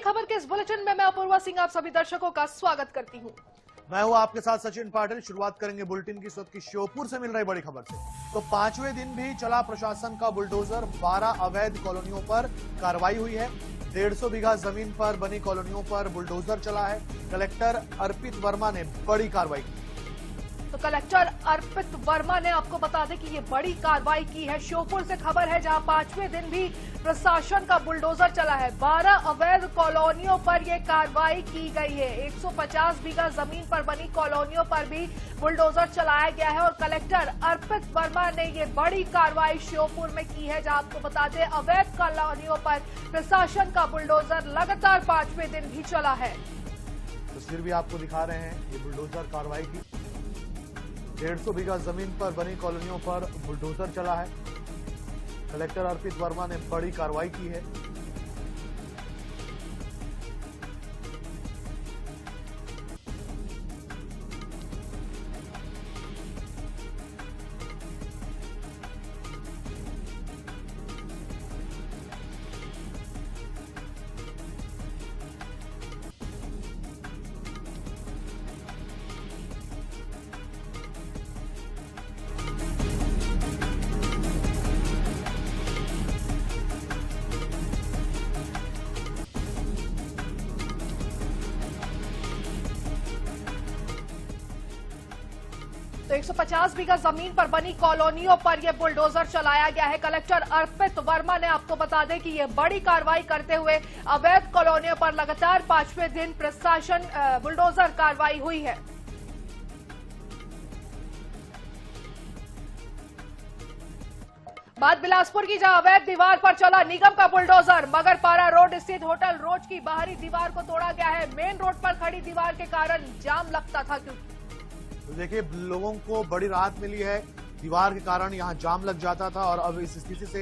खबर के इस बुलेटिन में मैं अपूर्वा सिंह आप सभी दर्शकों का स्वागत करती हूं। मैं हूं आपके साथ सचिन पाटिल। शुरुआत करेंगे बुलेटिन की इस वक्त की श्योपुर से मिल रही बड़ी खबर से। तो पांचवें दिन भी चला प्रशासन का बुलडोजर। 12 अवैध कॉलोनियों पर कार्रवाई हुई है। 150 बीघा जमीन पर बनी कॉलोनियों पर बुलडोजर चला है। कलेक्टर अर्पित वर्मा ने बड़ी कार्रवाई की। तो कलेक्टर अर्पित वर्मा ने आपको बता दें कि ये बड़ी कार्रवाई की है। श्योपुर से खबर है जहां पांचवें दिन भी प्रशासन का बुलडोजर चला है। 12 अवैध कॉलोनियों पर यह कार्रवाई की गई है। 150 बीघा जमीन पर बनी कॉलोनियों पर भी बुलडोजर चलाया गया है और कलेक्टर अर्पित वर्मा ने ये बड़ी कार्रवाई श्योपुर में की है। जहां आपको बता दें अवैध कॉलोनियों पर प्रशासन का बुलडोजर लगातार पांचवें दिन भी चला है। तस्वीर भी आपको दिखा रहे हैं ये बुलडोजर कार्रवाई की। 150 बीघा जमीन पर बनी कॉलोनियों पर बुलडोजर चला है। कलेक्टर अर्पित वर्मा ने बड़ी कार्रवाई की है। तो 150 बीघा जमीन पर बनी कॉलोनियों पर यह बुलडोजर चलाया गया है। कलेक्टर अर्पित वर्मा ने आपको बता दें कि यह बड़ी कार्रवाई करते हुए अवैध कॉलोनियों पर लगातार पांचवें दिन प्रशासन बुलडोजर कार्रवाई हुई है। बात बिलासपुर की जहां अवैध दीवार पर चला निगम का बुलडोजर। मगरपारा रोड स्थित होटल रोज की बाहरी दीवार को तोड़ा गया है। मेन रोड पर खड़ी दीवार के कारण जाम लगता था। क्योंकि तो देखिए लोगों को बड़ी राहत मिली है। दीवार के कारण यहां जाम लग जाता था और अब इस स्थिति से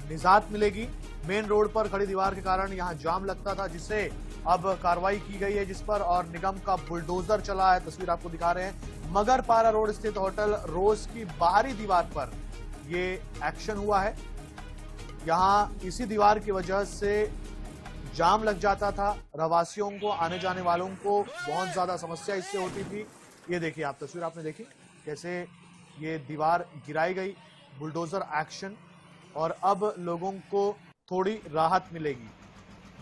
निजात मिलेगी। मेन रोड पर खड़ी दीवार के कारण यहां जाम लगता था जिससे अब कार्रवाई की गई है जिस पर और निगम का बुलडोजर चला है। तस्वीर आपको दिखा रहे हैं। मगरपारा रोड स्थित होटल रोज की बाहरी दीवार पर ये एक्शन हुआ है। यहां इसी दीवार की वजह से जाम लग जाता था। रहवासियों को आने जाने वालों को बहुत ज्यादा समस्या इससे होती थी। ये देखिए आप तस्वीर आपने देखी कैसे ये दीवार गिराई गई। बुलडोजर एक्शन और अब लोगों को थोड़ी राहत मिलेगी।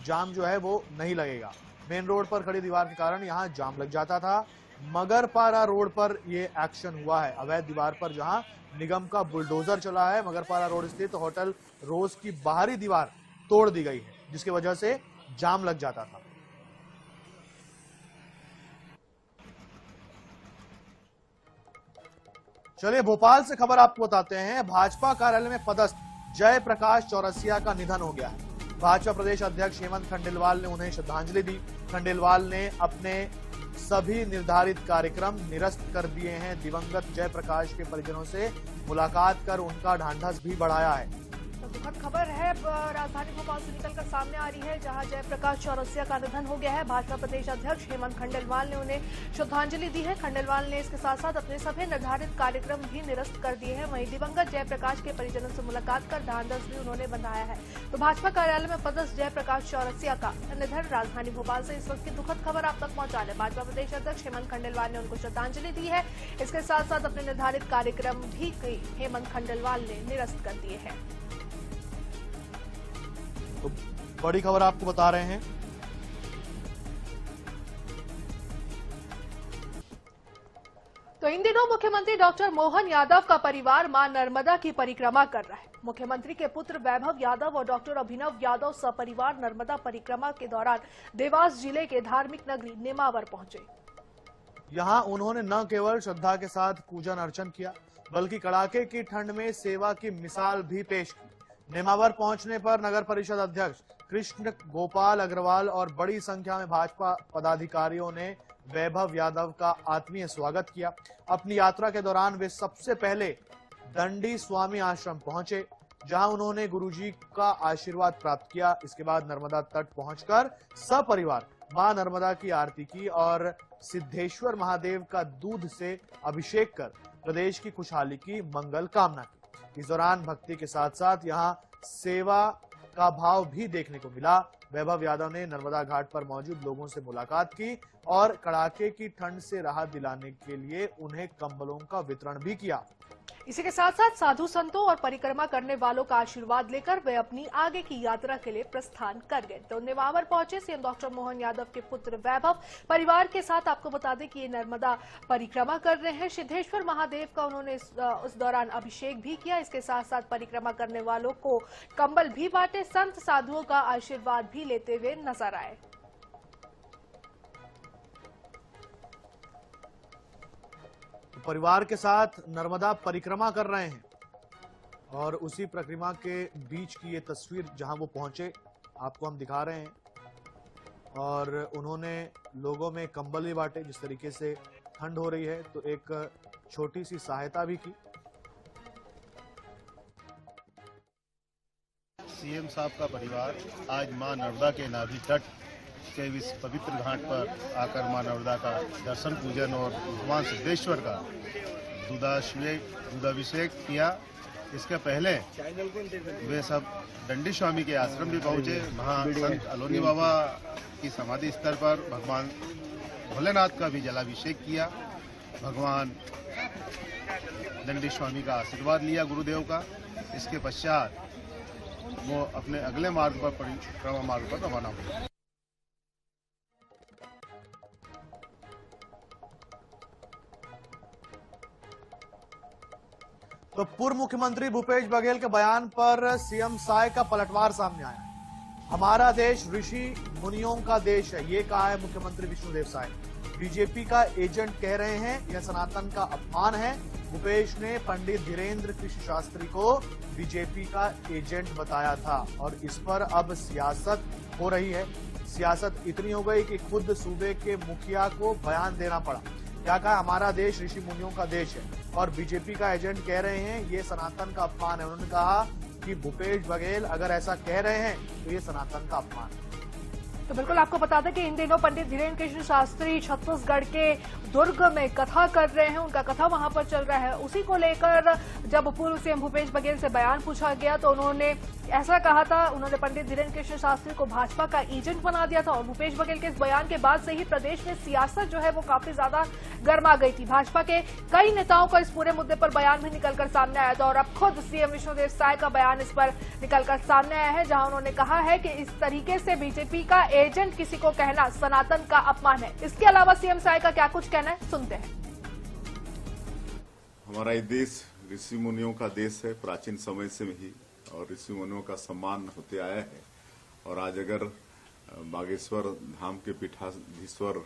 जाम जो है वो नहीं लगेगा। मेन रोड पर खड़ी दीवार के कारण यहां जाम लग जाता था। मगरपारा रोड पर ये एक्शन हुआ है अवैध दीवार पर जहां निगम का बुलडोजर चला है। मगरपारा रोड स्थित होटल रोज की बाहरी दीवार तोड़ दी गई है जिसकी वजह से जाम लग जाता था। चलिए भोपाल से खबर आपको बताते हैं। भाजपा कार्यालय में पदस्थ जयप्रकाश चौरसिया का निधन हो गया है। भाजपा प्रदेश अध्यक्ष हेमंत खंडेलवाल ने उन्हें श्रद्धांजलि दी। खंडेलवाल ने अपने सभी निर्धारित कार्यक्रम निरस्त कर दिए हैं। दिवंगत जयप्रकाश के परिजनों से मुलाकात कर उनका ढांढस भी बढ़ाया है। तो दुखद खबर है राजधानी भोपाल से निकलकर सामने आ रही है जहां जयप्रकाश चौरसिया का निधन हो गया है। भाजपा प्रदेश अध्यक्ष हेमंत खंडेलवाल ने उन्हें श्रद्धांजलि दी है। खंडेलवाल ने इसके साथ साथ अपने सभी निर्धारित कार्यक्रम भी निरस्त कर दिए हैं। वहीं दिवंगत जयप्रकाश के परिजनों से मुलाकात कर ढांढस भी उन्होंने बंधाया है। तो भाजपा कार्यालय में पदस्थ जयप्रकाश चौरसिया का निधन राजधानी भोपाल से इस वक्त की दुखद खबर आप तक पहुंचा रहे। भाजपा प्रदेश अध्यक्ष हेमंत खंडेलवाल ने उनको श्रद्धांजलि दी है। इसके साथ साथ अपने निर्धारित कार्यक्रम भी हेमंत खंडेलवाल ने निरस्त कर दिए हैं। तो बड़ी खबर आपको बता रहे हैं। तो इन दिनों मुख्यमंत्री डॉक्टर मोहन यादव का परिवार मां नर्मदा की परिक्रमा कर रहा है। मुख्यमंत्री के पुत्र वैभव यादव और डॉक्टर अभिनव यादव सपरिवार नर्मदा परिक्रमा के दौरान देवास जिले के धार्मिक नगरी नेमावर पहुंचे। यहां उन्होंने न केवल श्रद्धा के साथ पूजन अर्चन किया बल्कि कड़ाके की ठंड में सेवा की मिसाल भी पेश की। नेमावर पहुंचने पर नगर परिषद अध्यक्ष कृष्ण गोपाल अग्रवाल और बड़ी संख्या में भाजपा पदाधिकारियों ने वैभव यादव का आत्मीय स्वागत किया। अपनी यात्रा के दौरान वे सबसे पहले दंडी स्वामी आश्रम पहुंचे जहां उन्होंने गुरुजी का आशीर्वाद प्राप्त किया। इसके बाद नर्मदा तट पहुंचकर सपरिवार मां नर्मदा की आरती की और सिद्धेश्वर महादेव का दूध से अभिषेक कर प्रदेश की खुशहाली की मंगल कामना की। इस दौरान भक्ति के साथ साथ यहां सेवा का भाव भी देखने को मिला। वैभव यादव ने नर्मदा घाट पर मौजूद लोगों से मुलाकात की और कड़ाके की ठंड से राहत दिलाने के लिए उन्हें कंबलों का वितरण भी किया। इसी के साथ साथ साधु संतों और परिक्रमा करने वालों का आशीर्वाद लेकर वे अपनी आगे की यात्रा के लिए प्रस्थान कर गए। तो नेमावर पहुंचे सीएम डॉक्टर मोहन यादव के पुत्र वैभव परिवार के साथ। आपको बता दें कि ये नर्मदा परिक्रमा कर रहे हैं। सिद्धेश्वर महादेव का उन्होंने उस दौरान अभिषेक भी किया। इसके साथ साथ परिक्रमा करने वालों को कंबल भी बांटे, संत साधुओं का आशीर्वाद भी लेते हुए नजर आए। परिवार के साथ नर्मदा परिक्रमा कर रहे हैं और उसी परिक्रमा के बीच की ये तस्वीर जहां वो पहुंचे आपको हम दिखा रहे हैं। और उन्होंने लोगों में कंबल भी बांटे। जिस तरीके से ठंड हो रही है तो एक छोटी सी सहायता भी की। सीएम साहब का परिवार आज मां नर्मदा के नाभि तट के इस पवित्र घाट पर आकर मां नर्मदा का दर्शन पूजन और भगवान सिद्धेश्वर का दूधाभिषेक किया। इसके पहले वे सब दंडी स्वामी के आश्रम भी पहुंचे। वहां संत अलोनी बाबा की समाधि स्थल पर भगवान भोलेनाथ का भी जलाभिषेक किया। भगवान दंडी स्वामी का आशीर्वाद लिया गुरुदेव का। इसके पश्चात वो अपने अगले मार्ग पर परिक्रमा मार्ग पर रवाना हुए। तो पूर्व मुख्यमंत्री भूपेश बघेल के बयान पर सीएम साय का पलटवार सामने आया। हमारा देश ऋषि मुनियों का देश है, ये कहा है मुख्यमंत्री विष्णुदेव साय। बीजेपी का एजेंट कह रहे हैं, यह सनातन का अपमान है। भूपेश ने पंडित धीरेन्द्र कृष्ण शास्त्री को बीजेपी का एजेंट बताया था और इस पर अब सियासत हो रही है। सियासत इतनी हो गई कि खुद सूबे के मुखिया को बयान देना पड़ा। क्या कहा, हमारा देश ऋषि मुनियों का देश है और बीजेपी का एजेंट कह रहे हैं ये सनातन का अपमान है। उन्होंने कहा कि भूपेश बघेल अगर ऐसा कह रहे हैं तो ये सनातन का अपमान है। तो बिल्कुल आपको बता दें कि इन दिनों पंडित धीरेन्द्र कृष्ण शास्त्री छत्तीसगढ़ के दुर्ग में कथा कर रहे हैं। उनका कथा वहां पर चल रहा है। उसी को लेकर जब पूर्व सीएम भूपेश बघेल से बयान पूछा गया तो उन्होंने ऐसा कहा था। उन्होंने पंडित धीरेन्द्र कृष्ण शास्त्री को भाजपा का एजेंट बना दिया था और भूपेश बघेल के इस बयान के बाद से ही प्रदेश में सियासत जो है वो काफी ज्यादा गर्मा गई थी। भाजपा के कई नेताओं का इस पूरे मुद्दे पर बयान भी निकलकर सामने आया था और अब खुद सीएम विष्णुदेव साय का बयान इस पर निकलकर सामने आया है, जहां उन्होंने कहा है कि इस तरीके से बीजेपी का एजेंट किसी को कहना सनातन का अपमान है। इसके अलावा सीएम साय का क्या कुछ कहना है, सुनते हैं। हमारा ये देश ऋषि मुनियों का देश है, प्राचीन समय से ही, और ऋषि मुनियों का सम्मान होते आया है। और आज अगर बागेश्वर धाम के पीठाधीश्वर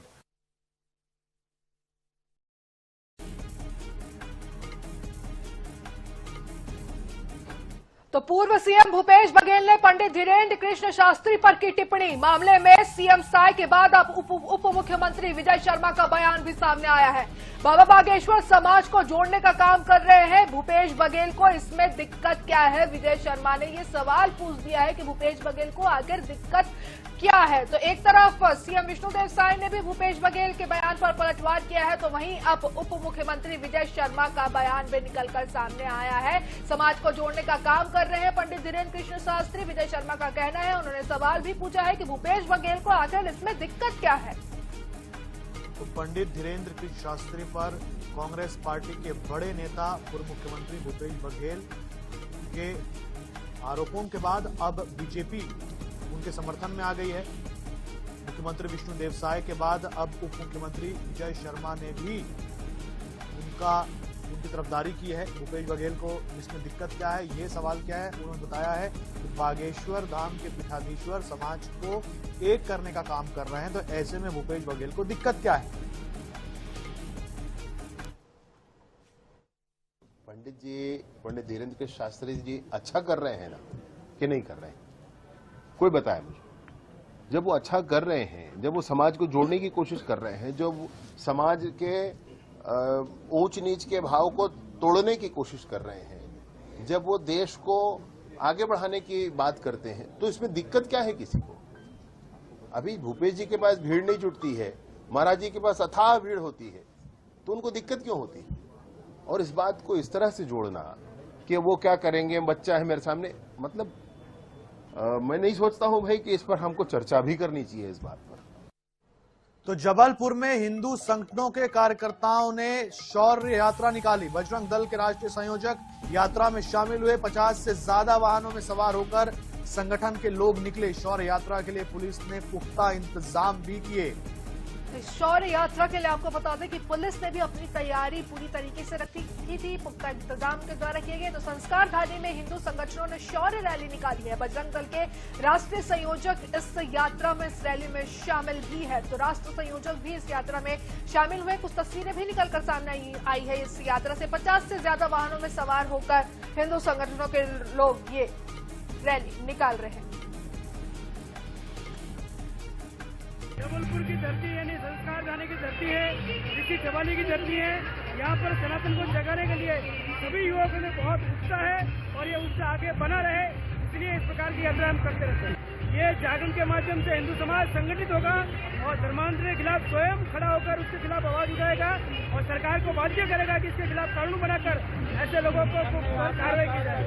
तो पूर्व सीएम भूपेश बघेल ने पंडित धीरेन्द्र कृष्ण शास्त्री पर की टिप्पणी। मामले में सीएम साय के बाद अब उप मुख्यमंत्री विजय शर्मा का बयान भी सामने आया है। बाबा बागेश्वर समाज को जोड़ने का काम कर रहे हैं भूपेश बघेल को, इसमें दिक्कत क्या है? विजय शर्मा ने ये सवाल पूछ दिया है कि भूपेश बघेल को आखिर दिक्कत क्या है। तो एक तरफ सीएम विष्णुदेव साय ने भी भूपेश बघेल के बयान पर पलटवार किया है, तो वहीं अब उप मुख्यमंत्री विजय शर्मा का बयान भी निकलकर सामने आया है। समाज को जोड़ने का काम कर रहे हैं पंडित धीरेन्द्र कृष्ण शास्त्री। विजय शर्मा का कहना है, उन्होंने सवाल भी पूछा है कि भूपेश बघेल को आखिर इसमें दिक्कत क्या है। तो पंडित धीरेन्द्र कृष्ण शास्त्री पर कांग्रेस पार्टी के बड़े नेता पूर्व मुख्यमंत्री भूपेश बघेल के आरोपों के बाद अब बीजेपी उनके समर्थन में आ गई है। मुख्यमंत्री विष्णुदेव साय के बाद अब उप मुख्यमंत्री विजय शर्मा ने भी उनकी तरफदारी की है। भूपेश बघेल को इसमें दिक्कत क्या है, ये सवाल क्या है, उन्होंने बताया है कि बागेश्वर धाम के पीठाधीश्वर समाज को एक करने का काम कर रहे हैं, तो ऐसे में भूपेश बघेल को दिक्कत क्या है। पंडित धीरेन्द्र कृष्ण शास्त्री जी अच्छा कर रहे हैं ना कि नहीं कर रहे हैं, कोई बताए मुझे। जब वो अच्छा कर रहे हैं, जब वो समाज को जोड़ने की कोशिश कर रहे हैं, जब समाज के ऊंच नीच के भाव को तोड़ने की कोशिश कर रहे हैं, जब वो देश को आगे बढ़ाने की बात करते हैं, तो इसमें दिक्कत क्या है किसी को? अभी भूपेश जी के पास भीड़ नहीं जुटती है, महाराज जी के पास अथाह भीड़ होती है, तो उनको दिक्कत क्यों होती है? और इस बात को इस तरह से जोड़ना कि वो क्या करेंगे, बच्चा है मेरे सामने, मतलब मैं नहीं सोचता हूं भाई कि इस पर हमको चर्चा भी करनी चाहिए इस बात पर। तो जबलपुर में हिंदू संगठनों के कार्यकर्ताओं ने शौर्य यात्रा निकाली। बजरंग दल के राष्ट्रीय संयोजक यात्रा में शामिल हुए। 50 से ज्यादा वाहनों में सवार होकर संगठन के लोग निकले। शौर्य यात्रा के लिए पुलिस ने पुख्ता इंतजाम भी किए। शौर्य यात्रा के लिए आपको बता दें कि पुलिस ने भी अपनी तैयारी पूरी तरीके से रखी थी, पुख्ता इंतजाम के द्वारा किए गए। तो संस्कार धानी में हिंदू संगठनों ने शौर्य रैली निकाली है। बजरंग दल के राष्ट्रीय संयोजक इस यात्रा में, इस रैली में शामिल भी है। तो राष्ट्र संयोजक भी इस यात्रा में शामिल हुए। कुछ तस्वीरें भी निकलकर सामने आई है इस यात्रा से। 50 से ज्यादा वाहनों में सवार होकर हिंदू संगठनों के लोग ये रैली निकाल रहे हैं। जबलपुर की धरती यानी संस्कार धानी की धरती है, ऋषि चवाली की धरती है। यहाँ पर सनातन को जगाने के लिए सभी युवकों में बहुत उत्साह है और ये उत्साह आगे बना रहे, इसलिए इस प्रकार की यात्रा हम करते रहते हैं। ये जागरण के माध्यम से हिंदू समाज संगठित होगा और धर्मांतर के खिलाफ स्वयं खड़ा होकर उसके खिलाफ आवाज उठाएगा और सरकार को बाध्य करेगा कि इसके खिलाफ कानून बनाकर ऐसे लोगों को कार्रवाई की जाए।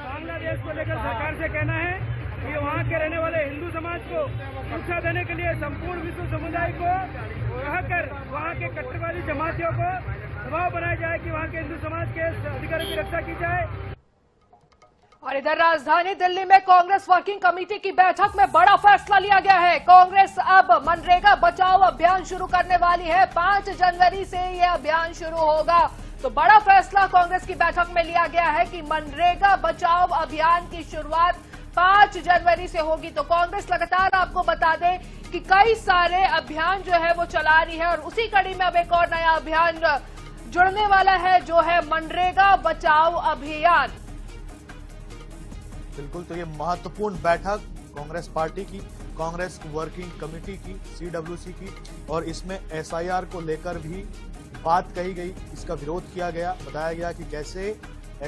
बांग्लादेश को लेकर सरकार से कहना है कि वहाँ के रहने वाले हिंदू समाज को सुरक्षा देने के लिए संपूर्ण विश्व समुदाय को कहकर वहाँ के कट्टरवादी जमातियों को दबाव बनाया जाए कि वहाँ के हिंदू समाज के अधिकारों की रक्षा की जाए। और इधर राजधानी दिल्ली में कांग्रेस वर्किंग कमेटी की बैठक में बड़ा फैसला लिया गया है। कांग्रेस अब मनरेगा बचाओ अभियान शुरू करने वाली है। 5 जनवरी से यह अभियान शुरू होगा। तो बड़ा फैसला कांग्रेस की बैठक में लिया गया है कि मनरेगा बचाओ अभियान की शुरुआत 5 जनवरी से होगी। तो कांग्रेस लगातार आपको बता दें कि कई सारे अभियान जो है वो चला रही है और उसी कड़ी में अब एक और नया अभियान जुड़ने वाला है, जो है मनरेगा बचाओ अभियान। बिल्कुल, तो ये महत्वपूर्ण बैठक कांग्रेस पार्टी की, कांग्रेस वर्किंग कमेटी की, CWC की, और इसमें SIR को लेकर भी बात कही गई। इसका विरोध किया गया, बताया गया कि कैसे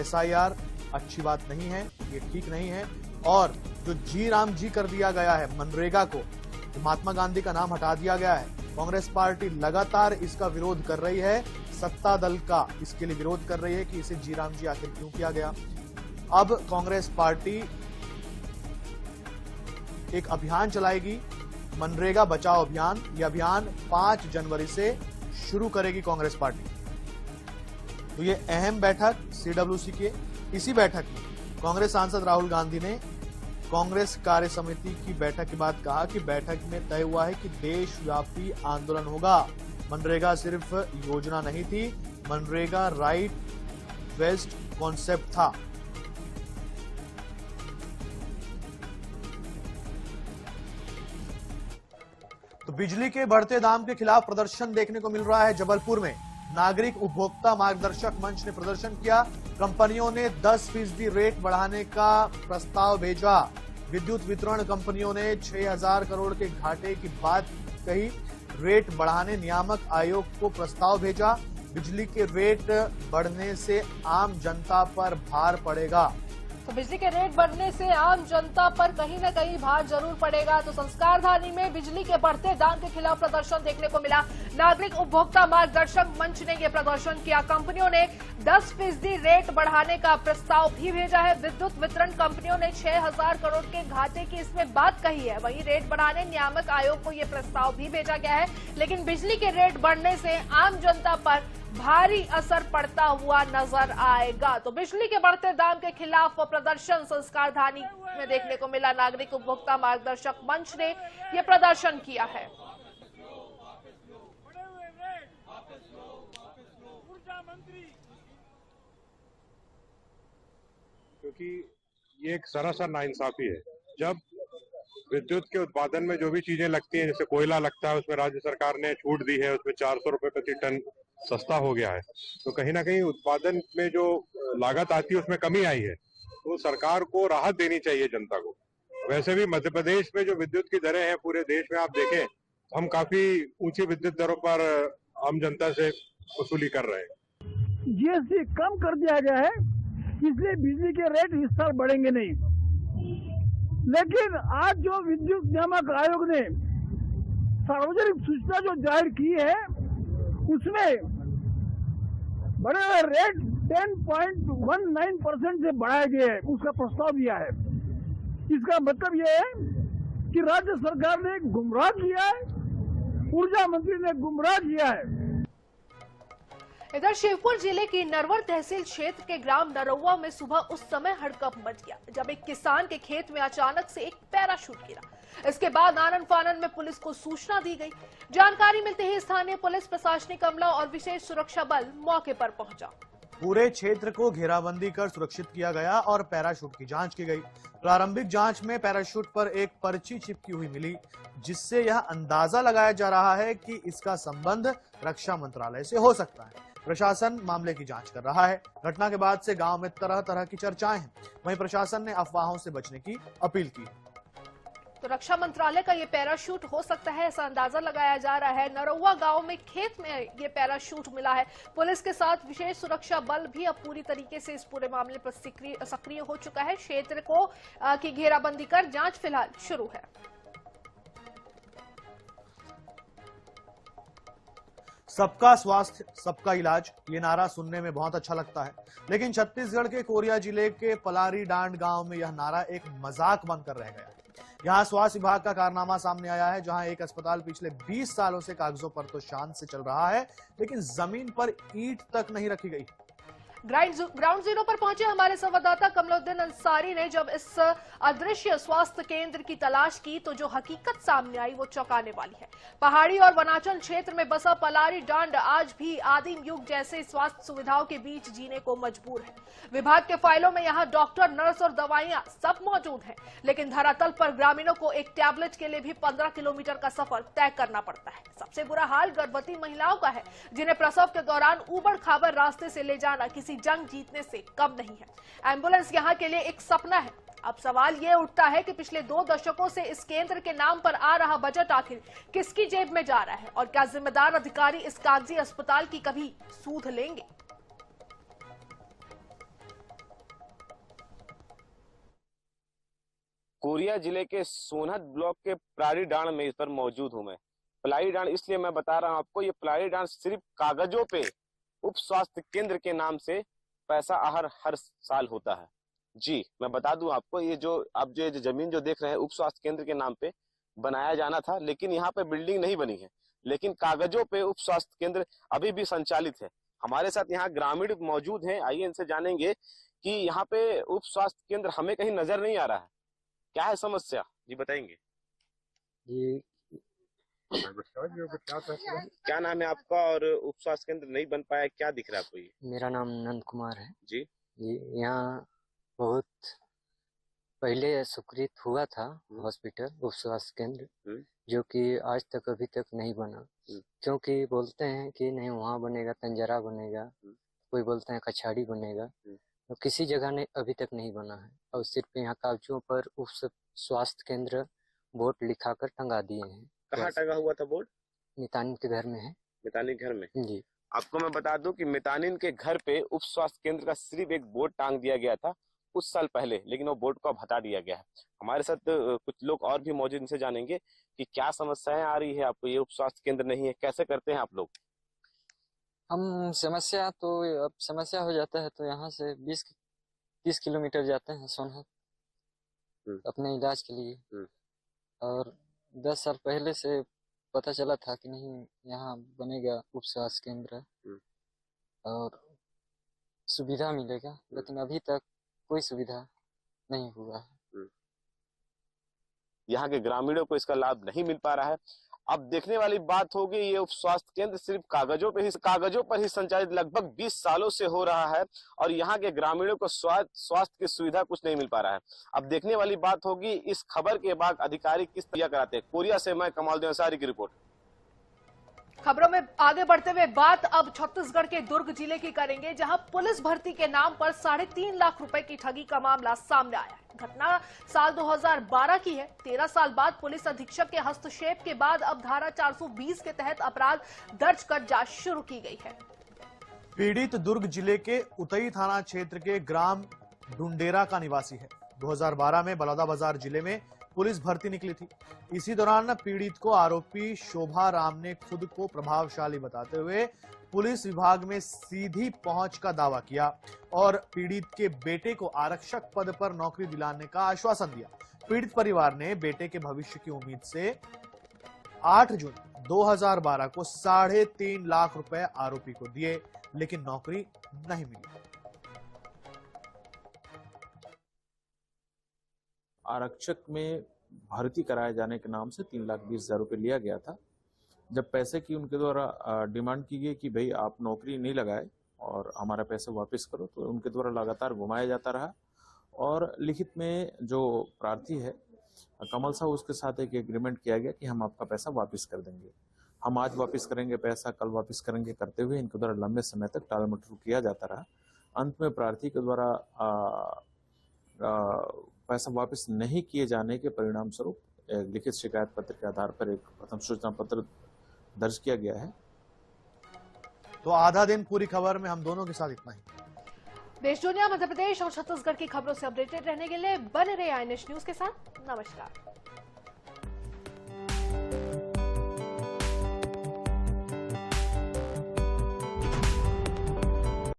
SIR अच्छी बात नहीं है, ये ठीक नहीं है। और जो जी राम जी कर दिया गया है मनरेगा को, तो महात्मा गांधी का नाम हटा दिया गया है। कांग्रेस पार्टी लगातार इसका विरोध कर रही है। सत्ता दल का इसके लिए विरोध कर रही है कि इसे जी राम जी आखिर क्यों किया गया। अब कांग्रेस पार्टी एक अभियान चलाएगी, मनरेगा बचाओ अभियान। यह अभियान 5 जनवरी से शुरू करेगी कांग्रेस पार्टी। तो ये अहम बैठक CWC के, इसी बैठक में कांग्रेस सांसद राहुल गांधी ने कांग्रेस कार्य समिति की बैठक के बाद कहा कि बैठक में तय हुआ है कि देशव्यापी आंदोलन होगा। मनरेगा सिर्फ योजना नहीं थी, मनरेगा राइट बेस्ड कॉन्सेप्ट था। तो बिजली के बढ़ते दाम के खिलाफ प्रदर्शन देखने को मिल रहा है जबलपुर में। नागरिक उपभोक्ता मार्गदर्शक मंच ने प्रदर्शन किया। कंपनियों ने 10% रेट बढ़ाने का प्रस्ताव भेजा। विद्युत वितरण कंपनियों ने 6000 करोड़ के घाटे की बात कही। रेट बढ़ाने नियामक आयोग को प्रस्ताव भेजा। बिजली के रेट बढ़ने से आम जनता पर भार पड़ेगा। तो बिजली के रेट बढ़ने से आम जनता पर कहीं न कहीं भार जरूर पड़ेगा। तो संस्कार धानी में बिजली के बढ़ते दाम के खिलाफ प्रदर्शन देखने को मिला। नागरिक उपभोक्ता मार्गदर्शक मंच ने यह प्रदर्शन किया। कंपनियों ने 10% रेट बढ़ाने का प्रस्ताव भी भेजा है। विद्युत वितरण कंपनियों ने 6000 करोड़ के घाटे की इसमें बात कही है। वहीं रेट बढ़ाने नियामक आयोग को यह प्रस्ताव भी भेजा गया है। लेकिन बिजली के रेट बढ़ने से आम जनता पर भारी असर पड़ता हुआ नजर आएगा। तो बिजली के बढ़ते दाम के खिलाफ प्रदर्शन संस्कार धानी में देखने को मिला। नागरिक उपभोक्ता मार्गदर्शक मंच ने यह प्रदर्शन किया है। क्योंकि ये एक सरासर नाइंसाफी है। जब विद्युत के उत्पादन में जो भी चीजें लगती हैं, जैसे कोयला लगता है, उसमें राज्य सरकार ने छूट दी है, उसमें 400 रुपए प्रति टन सस्ता हो गया है। तो कहीं ना कहीं उत्पादन में जो लागत आती है उसमें कमी आई है। तो सरकार को राहत देनी चाहिए जनता को। वैसे भी मध्य प्रदेश में जो विद्युत की दरें हैं, पूरे देश में आप देखें हम काफी ऊंची विद्युत दरों पर आम जनता से वसूली कर रहे हैं। GST कम कर दिया गया है, इसलिए बिजली के रेट इस साल बढ़ेंगे नहीं। लेकिन आज जो विद्युत नियामक आयोग ने सार्वजनिक सूचना जो जाहिर की है, उसमें बड़े हुए रेट 10.19% से बढ़ाया गया है, उसका प्रस्ताव दिया है। इसका मतलब ये है कि राज्य सरकार ने गुमराह किया है, ऊर्जा मंत्री ने गुमराह किया है। इधर शिवपुर जिले की नरवर तहसील क्षेत्र के ग्राम नरौवा में सुबह उस समय हड़कंप मच गया जब एक किसान के खेत में अचानक से एक पैराशूट गिरा। इसके बाद आनन फानन में पुलिस को सूचना दी गई। जानकारी मिलते ही स्थानीय पुलिस, प्रशासनिक अमला और विशेष सुरक्षा बल मौके पर पहुंचा। पूरे क्षेत्र को घेराबंदी कर सुरक्षित किया गया और पैराशूट की जांच की गई। प्रारंभिक जांच में पैराशूट पर एक पर्ची चिपकी हुई मिली, जिससे यह अंदाजा लगाया जा रहा है कि इसका संबंध रक्षा मंत्रालय से हो सकता है। प्रशासन मामले की जांच कर रहा है। घटना के बाद से गांव में तरह तरह की चर्चाएं हैं। वहीं प्रशासन ने अफवाहों से बचने की अपील की। तो रक्षा मंत्रालय का ये पैराशूट हो सकता है, ऐसा अंदाजा लगाया जा रहा है। नरौवा गांव में खेत में ये पैराशूट मिला है। पुलिस के साथ विशेष सुरक्षा बल भी अब पूरी तरीके से इस पूरे मामले पर सक्रिय हो चुका है। क्षेत्र को की घेराबंदी कर जांच फिलहाल शुरू है। सबका स्वास्थ्य सबका इलाज, ये नारा सुनने में बहुत अच्छा लगता है, लेकिन छत्तीसगढ़ के कोरिया जिले के पलारी डांड गांव में यह नारा एक मजाक बनकर रह गया है। यहां स्वास्थ्य विभाग का कारनामा सामने आया है, जहां एक अस्पताल पिछले 20 सालों से कागजों पर तो शान से चल रहा है, लेकिन जमीन पर ईंट तक नहीं रखी गई। ग्राउंड जीरो पर पहुंचे हमारे संवाददाता कमलोद्दीन अंसारी ने जब इस अदृश्य स्वास्थ्य केंद्र की तलाश की तो जो हकीकत सामने आई वो चौंकाने वाली है। पहाड़ी और वनांचल क्षेत्र में बसा पलारी डांड आज भी आदिम युग जैसे स्वास्थ्य सुविधाओं के बीच जीने को मजबूर है। विभाग के फाइलों में यहाँ डॉक्टर, नर्स और दवाइयां सब मौजूद हैं, लेकिन धरातल पर ग्रामीणों को एक टैबलेट के लिए भी 15 किलोमीटर का सफर तय करना पड़ता है। सबसे बुरा हाल गर्भवती महिलाओं का है, जिन्हें प्रसव के दौरान उबड़ खाबड़ रास्ते से ले जाना किसी जंग जीतने से कम नहीं है। एम्बुलेंस यहाँ के लिए एक सपना है। अब सवाल ये उठता है कि पिछले 2 दशकों से इस केंद्र के नाम पर आ रहा बजट आखिर किसकी जेब में जा रहा है और क्या जिम्मेदार अधिकारी इस कागजी अस्पताल की कभी सूध लेंगे? कोरिया जिले के सोनहत ब्लॉक के पलारी डांड में इस पर मौजूद हूं मैं। पलारी डांड इसलिए मैं बता रहा हूं आपको, ये पलारी डांड सिर्फ कागजों पे उप स्वास्थ्य केंद्र के नाम से पैसा आहर हर साल होता है। जी मैं बता दूं आपको, ये जो आप जो जमीन जो देख रहे हैं उप स्वास्थ्य केंद्र के नाम पे बनाया जाना था, लेकिन यहाँ पे बिल्डिंग नहीं बनी है, लेकिन कागजों पे उप स्वास्थ्य केंद्र अभी भी संचालित है। हमारे साथ यहाँ ग्रामीण मौजूद हैं, आइए इनसे जानेंगे कि यहाँ पे उप स्वास्थ्य केंद्र हमें कहीं नजर नहीं आ रहा है, क्या है समस्या जी बताएंगे? जी क्या नाम है आपका और उप स्वास्थ्य केंद्र नहीं बन पाया, क्या दिख रहा है आपको? ये मेरा नाम नंद कुमार है जी। यहाँ बहुत पहले स्वीकृत हुआ था हॉस्पिटल उप स्वास्थ्य केंद्र, जो कि आज तक अभी तक नहीं बना, क्योंकि बोलते हैं कि नहीं वहाँ बनेगा, तंजरा बनेगा, कोई बोलते हैं कछाड़ी बनेगा, तो किसी जगह ने अभी तक नहीं बना है। और सिर्फ यहाँ कागजों पर उप स्वास्थ्य केंद्र बोर्ड लिखाकर टंगा दिए हैं। कहाँ टंगा हुआ था बोर्ड? मितानिन के घर में है। मितानिन घर में? जी। आपको मैं बता दूं कि मितानिन के घर पे उप स्वास्थ्य केंद्र का सिर्फ एक बोर्ड टांग दिया गया था कुछ साल पहले, लेकिन वो बोर्ड को अब हटा दिया गया है। हमारे साथ कुछ लोग और भी मौजूद, इनसे जानेंगे कि क्या समस्याएं आ रही है आपको, ये उप स्वास्थ्य केंद्र नहीं है, कैसे करते हैं आप लोग? हम समस्या तो अब समस्या हो जाता है तो यहाँ से 20-30 किलोमीटर जाते हैं सोनहत अपने इलाज के लिए। और 10 साल पहले से पता चला था कि नहीं यहाँ बनेगा उप स्वास्थ्य केंद्र और सुविधा मिलेगा, लेकिन अभी तक कोई सुविधा नहीं हुआ है। यहाँ के ग्रामीणों को इसका लाभ नहीं मिल पा रहा है। अब देखने वाली बात होगी, ये उप स्वास्थ्य केंद्र सिर्फ कागजों पर ही संचालित लगभग 20 सालों से हो रहा है और यहाँ के ग्रामीणों को स्वास्थ्य की सुविधा कुछ नहीं मिल पा रहा है। अब देखने वाली बात होगी इस खबर के बाद अधिकारी किस तरह कराते हैं। कोरिया से मैं कमालुद्दीन अंसारी की रिपोर्ट। खबरों में आगे बढ़ते हुए बात अब छत्तीसगढ़ के दुर्ग जिले की करेंगे, जहां पुलिस भर्ती के नाम पर 3.5 लाख रुपए की ठगी का मामला सामने आया है। घटना साल 2012 की है। 13 साल बाद पुलिस अधीक्षक के हस्तक्षेप के बाद अब धारा 420 के तहत अपराध दर्ज कर जांच शुरू की गई है। पीड़ित दुर्ग जिले के उतई थाना क्षेत्र के ग्राम डुंडेरा का निवासी है। 2012 में बलौदाबाजार जिले में पुलिस भर्ती निकली थी। इसी दौरान पीड़ित को आरोपी शोभा राम ने खुद को प्रभावशाली बताते हुए पुलिस विभाग में सीधी पहुंच का दावा किया और पीड़ित के बेटे को आरक्षक पद पर नौकरी दिलाने का आश्वासन दिया। पीड़ित परिवार ने बेटे के भविष्य की उम्मीद से 8 जून 2012 को 3.5 लाख रुपए आरोपी को दिए, लेकिन नौकरी नहीं मिली। आरक्षक में भर्ती कराए जाने के नाम से 3,20,000 रुपए लिया गया था। जब पैसे की उनके द्वारा डिमांड की गई कि भाई आप नौकरी नहीं लगाए और हमारा पैसे वापस करो, तो उनके द्वारा लगातार घुमाया जाता रहा और लिखित में जो प्रार्थी है कमल साहू, उसके साथ एक एग्रीमेंट किया गया कि हम आपका पैसा वापस कर देंगे, हम आज वापस करेंगे पैसा, कल वापस करेंगे करते हुए इनके द्वारा लंबे समय तक टाल मटोल किया जाता रहा। अंत में प्रार्थी के द्वारा पैसा वापस नहीं किए जाने के परिणाम स्वरूप लिखित शिकायत पत्र के आधार पर एक प्रथम सूचना पत्र दर्ज किया गया है। तो आधा दिन पूरी खबर में हम दोनों के साथ इतना ही। देश दुनिया, मध्य प्रदेश और छत्तीसगढ़ की खबरों से अपडेटेड रहने के लिए बने रहिए INH न्यूज के साथ। नमस्कार।